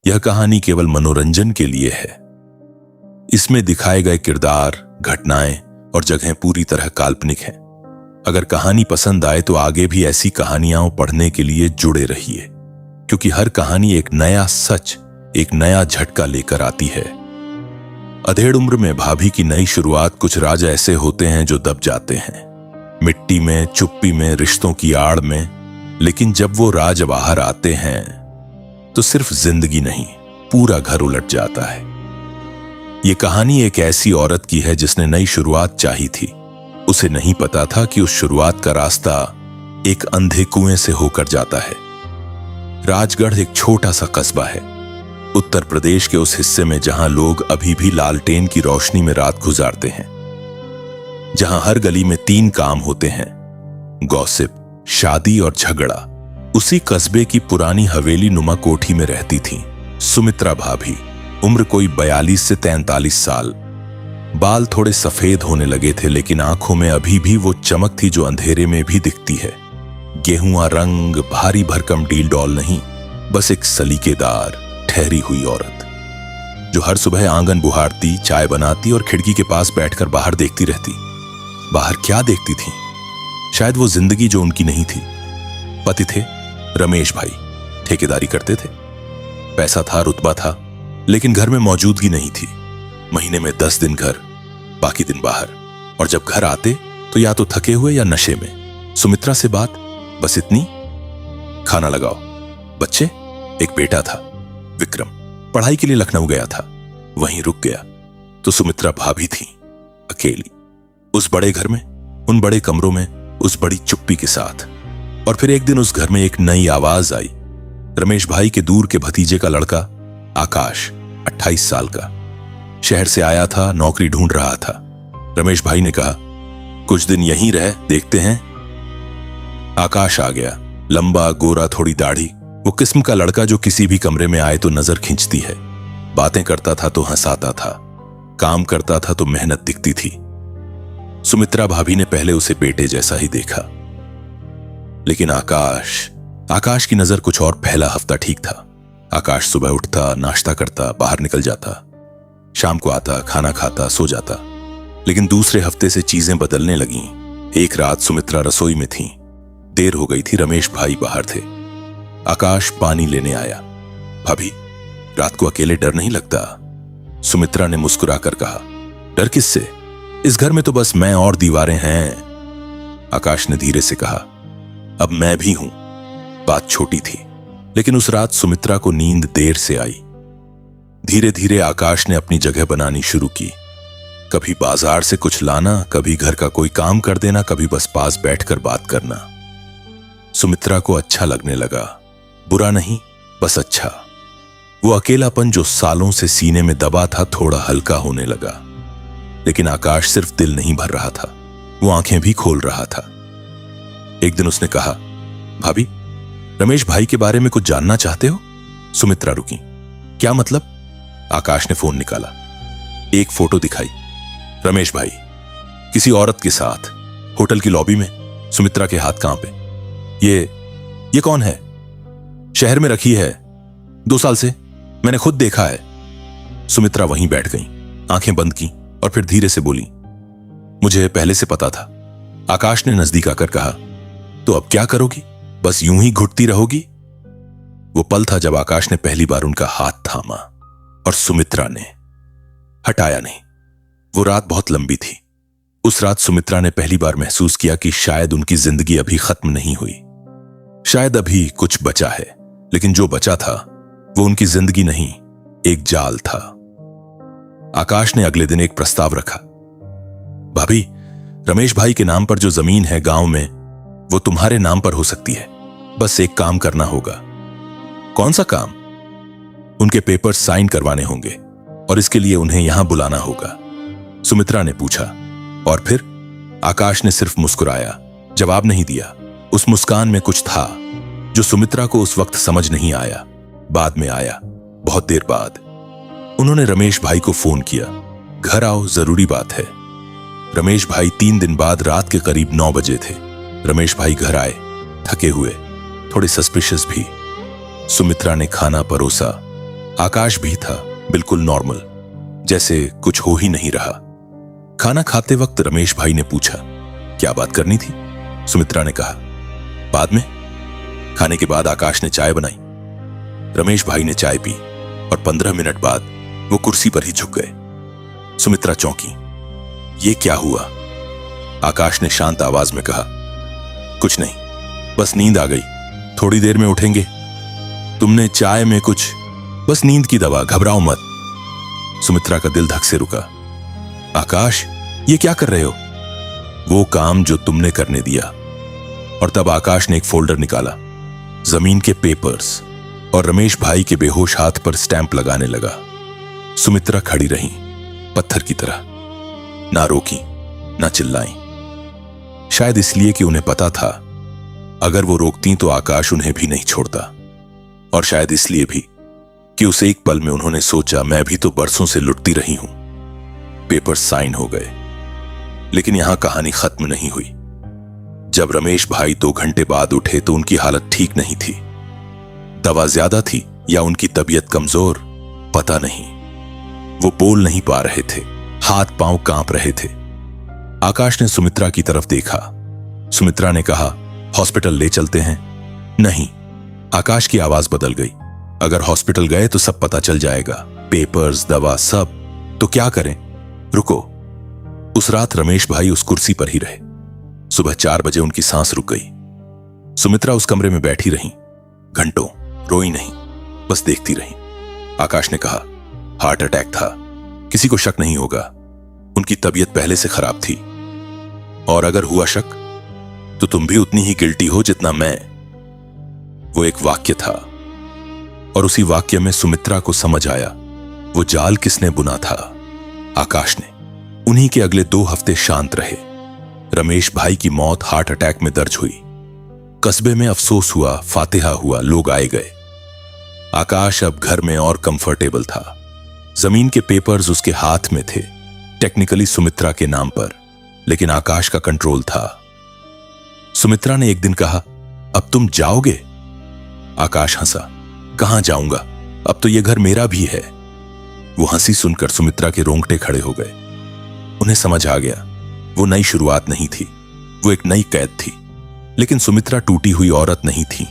यह कहानी केवल मनोरंजन के लिए है। इसमें दिखाए गए किरदार, घटनाएं और जगहें पूरी तरह काल्पनिक हैं। अगर कहानी पसंद आए तो आगे भी ऐसी कहानियां पढ़ने के लिए जुड़े रहिए, क्योंकि हर कहानी एक नया सच, एक नया झटका लेकर आती है। अधेड़ उम्र में भाभी की नई शुरुआत। कुछ राज ऐसे होते हैं जो दब जाते हैं, मिट्टी में, चुप्पी में, रिश्तों की आड़ में। लेकिन जब वो राज बाहर आते हैं तो सिर्फ जिंदगी नहीं, पूरा घर उलट जाता है। ये कहानी एक ऐसी औरत की है जिसने नई शुरुआत चाही थी। उसे नहीं पता था कि उस शुरुआत का रास्ता एक अंधे कुएं से होकर जाता है। राजगढ़ एक छोटा सा कस्बा है, उत्तर प्रदेश के उस हिस्से में जहां लोग अभी भी लालटेन की रोशनी में रात गुजारते हैं, जहां हर गली में 3 काम होते हैं: गॉसिप, शादी और झगड़ा। उसी कस्बे की पुरानी हवेली नुमा कोठी में रहती थी सुमित्रा भाभी। उम्र कोई 42 से 43 साल। बाल थोड़े सफेद होने लगे थे, लेकिन आंखों में अभी भी वो चमक थी जो अंधेरे में भी दिखती है। गेहुआ रंग, भारी भरकम डील डॉल नहीं, बस एक सलीकेदार ठहरी हुई औरत जो हर सुबह आंगन बुहारती, चाय बनाती और खिड़की के पास बैठकर बाहर देखती रहती। बाहर क्या देखती थी? शायद वो जिंदगी जो उनकी नहीं थी। पति थे रमेश भाई, ठेकेदारी करते थे। पैसा था, रुतबा था, लेकिन घर में मौजूदगी नहीं थी। महीने में 10 दिन घर, बाकी दिन बाहर। और जब घर आते तो या तो थके हुए या नशे में। सुमित्रा से बात बस इतनी: खाना लगाओ। बच्चे? एक बेटा था विक्रम, पढ़ाई के लिए लखनऊ गया था, वहीं रुक गया। तो सुमित्रा भाभी थी अकेली, उस बड़े घर में, उन बड़े कमरों में, उस बड़ी चुप्पी के साथ। और फिर एक दिन उस घर में एक नई आवाज आई। रमेश भाई के दूर के भतीजे का लड़का आकाश, 28 साल का, शहर से आया था, नौकरी ढूंढ रहा था। रमेश भाई ने कहा, कुछ दिन यहीं रह, देखते हैं। आकाश आ गया, लंबा, गोरा, थोड़ी दाढ़ी। वो किस्म का लड़का जो किसी भी कमरे में आए तो नजर खींचती है। बातें करता था तो हंसाता था, काम करता था तो मेहनत दिखती थी। सुमित्रा भाभी ने पहले उसे बेटे जैसा ही देखा, लेकिन आकाश की नजर कुछ और। पहला हफ्ता ठीक था। आकाश सुबह उठता, नाश्ता करता, बाहर निकल जाता, शाम को आता, खाना खाता, सो जाता। लेकिन दूसरे हफ्ते से चीजें बदलने लगीं। एक रात सुमित्रा रसोई में थी, देर हो गई थी, रमेश भाई बाहर थे। आकाश पानी लेने आया। भाभी, रात को अकेले डर नहीं लगता? सुमित्रा ने मुस्कुराकर कहा। डर किससे? इस घर में तो बस मैं और दीवारें हैं। आकाश ने धीरे से कहा, अब मैं भी हूं। बात छोटी थी, लेकिन उस रात सुमित्रा को नींद देर से आई। धीरे धीरे आकाश ने अपनी जगह बनानी शुरू की। कभी बाजार से कुछ लाना, कभी घर का कोई काम कर देना, कभी बस पास बैठकर बात करना। सुमित्रा को अच्छा लगने लगा, बुरा नहीं, बस अच्छा। वो अकेलापन जो सालों से सीने में दबा था थोड़ा हल्का होने लगा। लेकिन आकाश सिर्फ दिल नहीं भर रहा था, वो आंखें भी खोल रहा था। एक दिन उसने कहा, भाभी, रमेश भाई के बारे में कुछ जानना चाहते हो? सुमित्रा रुकी। क्या मतलब? आकाश ने फोन निकाला, एक फोटो दिखाई। रमेश भाई किसी औरत के साथ, होटल की लॉबी में। सुमित्रा के हाथ कांपे। ये कौन है? शहर में रखी है 2 साल से, मैंने खुद देखा है। सुमित्रा वहीं बैठ गई, आंखें बंद की और फिर धीरे से बोली, मुझे पहले से पता था। आकाश ने नजदीक आकर कहा, तो अब क्या करोगी? बस यूं ही घुटती रहोगी? वो पल था जब आकाश ने पहली बार उनका हाथ थामा और सुमित्रा ने हटाया नहीं। वो रात बहुत लंबी थी। उस रात सुमित्रा ने पहली बार महसूस किया कि शायद उनकी जिंदगी अभी खत्म नहीं हुई। शायद अभी कुछ बचा है, लेकिन जो बचा था वो उनकी जिंदगी नहीं, एक जाल था। आकाश ने अगले दिन एक प्रस्ताव रखा, भाभी, रमेश भाई के नाम पर जो जमीन है गांव में, वो तुम्हारे नाम पर हो सकती है। बस एक काम करना होगा। कौन सा काम? उनके पेपर्स साइन करवाने होंगे और इसके लिए उन्हें यहां बुलाना होगा। सुमित्रा ने पूछा। और फिर? आकाश ने सिर्फ मुस्कुराया, जवाब नहीं दिया। उस मुस्कान में कुछ था जो सुमित्रा को उस वक्त समझ नहीं आया, बाद में आया, बहुत देर बाद। उन्होंने रमेश भाई को फोन किया, घर आओ, जरूरी बात है। रमेश भाई 3 दिन बाद रात के करीब 9 बजे थे। रमेश भाई घर आए, थके हुए, थोड़े सस्पिशियस भी। सुमित्रा ने खाना परोसा, आकाश भी था, बिल्कुल नॉर्मल, जैसे कुछ हो ही नहीं रहा। खाना खाते वक्त रमेश भाई ने पूछा, क्या बात करनी थी? सुमित्रा ने कहा, बाद में। खाने के बाद आकाश ने चाय बनाई। रमेश भाई ने चाय पी और 15 मिनट बाद वो कुर्सी पर ही झुक गए। सुमित्रा चौंकी। ये क्या हुआ? आकाश ने शांत आवाज में कहा, कुछ नहीं, बस नींद आ गई, थोड़ी देर में उठेंगे। तुमने चाय में कुछ, बस नींद की दवा, घबराओ मत। सुमित्रा का दिल धक से रुका। आकाश, ये क्या कर रहे हो? वो काम जो तुमने करने दिया। और तब आकाश ने एक फोल्डर निकाला, जमीन के पेपर्स, और रमेश भाई के बेहोश हाथ पर स्टैंप लगाने लगा। सुमित्रा खड़ी रही, पत्थर की तरह, ना रोकी ना चिल्लाई। शायद इसलिए कि उन्हें पता था अगर वो रोकती तो आकाश उन्हें भी नहीं छोड़ता, और शायद इसलिए भी कि उस एक पल में उन्होंने सोचा, मैं भी तो बरसों से लुटती रही हूं। पेपर साइन हो गए, लेकिन यहां कहानी खत्म नहीं हुई। जब रमेश भाई 2 घंटे बाद उठे तो उनकी हालत ठीक नहीं थी। दवा ज्यादा थी या उनकी तबीयत कमजोर, पता नहीं। वो बोल नहीं पा रहे थे, हाथ पांव कांप रहे थे। आकाश ने सुमित्रा की तरफ देखा। सुमित्रा ने कहा, हॉस्पिटल ले चलते हैं? नहीं। आकाश की आवाज बदल गई, अगर हॉस्पिटल गए तो सब पता चल जाएगा, पेपर्स, दवा, सब। तो क्या करें? रुको। उस रात रमेश भाई उस कुर्सी पर ही रहे। सुबह 4 बजे उनकी सांस रुक गई। सुमित्रा उस कमरे में बैठी रही, घंटों, रोई नहीं, बस देखती रही। आकाश ने कहा, हार्ट अटैक था, किसी को शक नहीं होगा, उनकी तबीयत पहले से खराब थी। और अगर हुआ शक तो तुम भी उतनी ही गिल्टी हो जितना मैं। वो एक वाक्य था, और उसी वाक्य में सुमित्रा को समझ आया वो जाल किसने बुना था। आकाश ने। उन्हीं के अगले 2 हफ्ते शांत रहे। रमेश भाई की मौत हार्ट अटैक में दर्ज हुई। कस्बे में अफसोस हुआ, फातिहा हुआ, लोग आए गए। आकाश अब घर में और कंफर्टेबल था। जमीन के पेपर्स उसके हाथ में थे, टेक्निकली सुमित्रा के नाम पर, लेकिन आकाश का कंट्रोल था। सुमित्रा ने एक दिन कहा, अब तुम जाओगे? आकाश हंसा, कहां जाऊंगा, अब तो यह घर मेरा भी है। वो हंसी सुनकर सुमित्रा के रोंगटे खड़े हो गए। उन्हें समझ आ गया, वो नई शुरुआत नहीं थी, वो एक नई कैद थी। लेकिन सुमित्रा टूटी हुई औरत नहीं थी,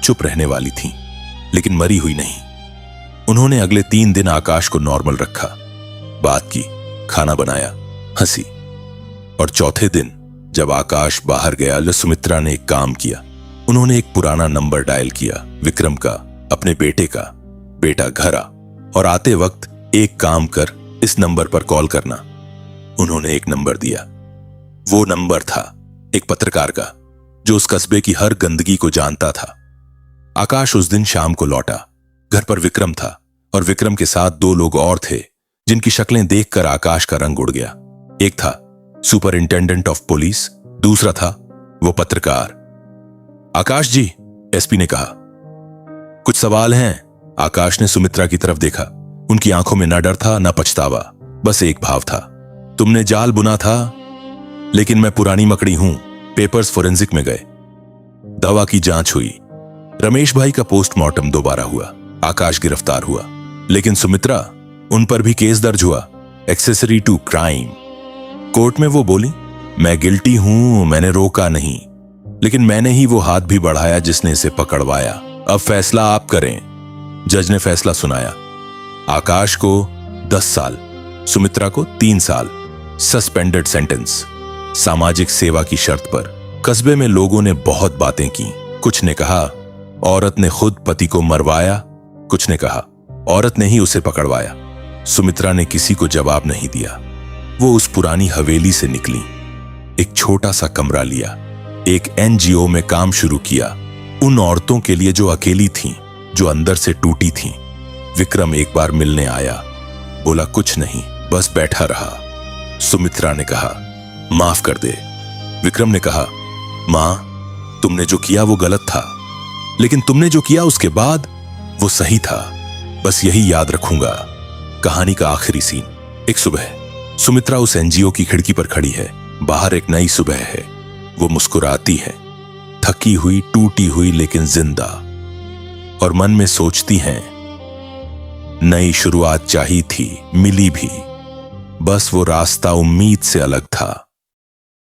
चुप रहने वाली थी, लेकिन मरी हुई नहीं। उन्होंने अगले 3 दिन आकाश को नॉर्मल रखा, बात की, खाना बनाया, हंसी। और चौथे दिन जब आकाश बाहर गया, सुमित्रा ने एक काम किया। उन्होंने एक पुराना नंबर डायल किया, विक्रम का, अपने बेटे का। बेटा घर आ, और आते वक्त एक काम कर, इस नंबर पर कॉल करना। उन्होंने एक नंबर दिया। वो नंबर था एक पत्रकार का, जो उस कस्बे की हर गंदगी को जानता था। आकाश उस दिन शाम को लौटा। घर पर विक्रम था, और विक्रम के साथ 2 लोग और थे जिनकी शक्लें देखकर आकाश का रंग उड़ गया। एक था सुपरिंटेंडेंट ऑफ पुलिस, दूसरा था वो पत्रकार। आकाश जी, एसपी ने कहा, कुछ सवाल हैं। आकाश ने सुमित्रा की तरफ देखा। उनकी आंखों में न डर था न पछतावा, बस एक भाव था, तुमने जाल बुना था, लेकिन मैं पुरानी मकड़ी हूं। पेपर्स फोरेंसिक में गए, दवा की जांच हुई, रमेश भाई का पोस्टमार्टम दोबारा हुआ, आकाश गिरफ्तार हुआ। लेकिन सुमित्रा, उन पर भी केस दर्ज हुआ, एक्सेसरी टू क्राइम। कोर्ट में वो बोली, मैं गिल्टी हूं, मैंने रोका नहीं, लेकिन मैंने ही वो हाथ भी बढ़ाया जिसने इसे पकड़वाया। अब फैसला आप करें। जज ने फैसला सुनाया। आकाश को 10 साल, सुमित्रा को 3 साल, सस्पेंडेड सेंटेंस, सामाजिक सेवा की शर्त पर। कस्बे में लोगों ने बहुत बातें की। कुछ ने कहा औरत ने खुद पति को मरवाया, कुछ ने कहा औरत ने ही उसे पकड़वाया। सुमित्रा ने किसी को जवाब नहीं दिया। वो उस पुरानी हवेली से निकली, एक छोटा सा कमरा लिया, एक एनजीओ में काम शुरू किया, उन औरतों के लिए जो अकेली थीं, जो अंदर से टूटी थीं। विक्रम एक बार मिलने आया, बोला कुछ नहीं, बस बैठा रहा। सुमित्रा ने कहा, माफ कर दे। विक्रम ने कहा, मां, तुमने जो किया वो गलत था, लेकिन तुमने जो किया उसके बाद वो सही था, बस यही याद रखूंगा। कहानी का आखिरी सीन। एक सुबह सुमित्रा उस एनजीओ की खिड़की पर खड़ी है। बाहर एक नई सुबह है। वो मुस्कुराती है, थकी हुई, टूटी हुई, लेकिन जिंदा। और मन में सोचती हैं, नई शुरुआत चाहिए थी, मिली भी। बस वो रास्ता उम्मीद से अलग था।